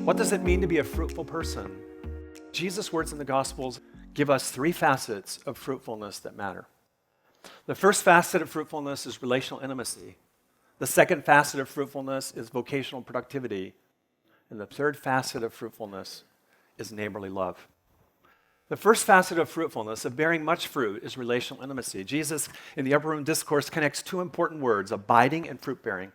What does it mean to be a fruitful person? Jesus' words in the Gospels give us three facets of fruitfulness that matter. The first facet of fruitfulness is relational intimacy. The second facet of fruitfulness is vocational productivity. And the third facet of fruitfulness is neighborly love. The first facet of fruitfulness, of bearing much fruit, is relational intimacy. Jesus, in the Upper Room Discourse, connects two important words, abiding and fruit-bearing.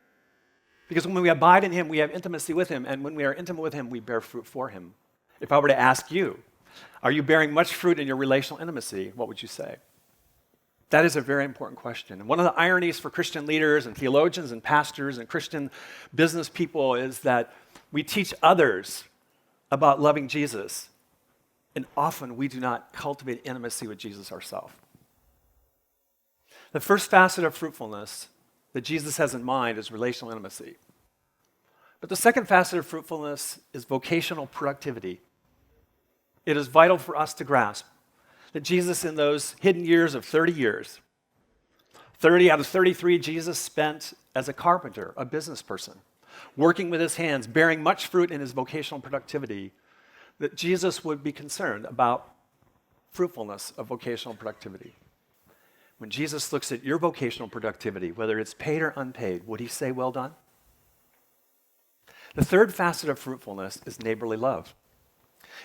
Because when we abide in him, we have intimacy with him, and when we are intimate with him, we bear fruit for him. If I were to ask you, are you bearing much fruit in your relational intimacy? What would you say? That is a very important question. And one of the ironies for Christian leaders and theologians and pastors and Christian business people is that we teach others about loving Jesus, and often we do not cultivate intimacy with Jesus ourselves. The first facet of fruitfulness that Jesus has in mind is relational intimacy. But the second facet of fruitfulness is vocational productivity. It is vital for us to grasp that Jesus, in those hidden years of 30 years, 30 out of 33 Jesus spent as a carpenter, a business person, working with his hands, bearing much fruit in his vocational productivity, that Jesus would be concerned about fruitfulness of vocational productivity. When Jesus looks at your vocational productivity, whether it's paid or unpaid, would he say, well done? The third facet of fruitfulness is neighborly love.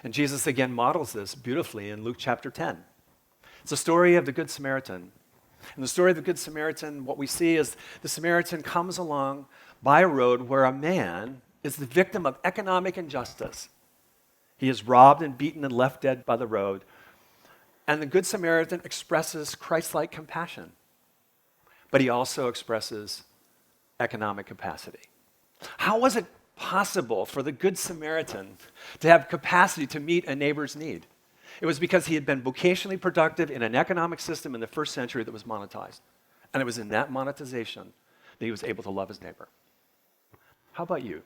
And Jesus again models this beautifully in Luke chapter 10. It's a story of the Good Samaritan. In the story of the Good Samaritan, what we see is the Samaritan comes along by a road where a man is the victim of economic injustice. He is robbed and beaten and left dead by the road. And the Good Samaritan expresses Christ-like compassion, but he also expresses economic capacity. How was it possible for the Good Samaritan to have capacity to meet a neighbor's need? It was because he had been vocationally productive in an economic system in the first century that was monetized. And it was in that monetization that he was able to love his neighbor. How about you?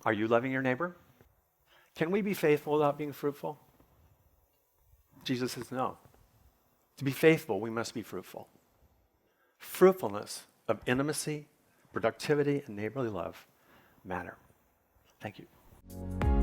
Are you loving your neighbor? Can we be faithful without being fruitful? Jesus says no. To be faithful, we must be fruitful. Fruitfulness of intimacy, productivity, and neighborly love matter. Thank you.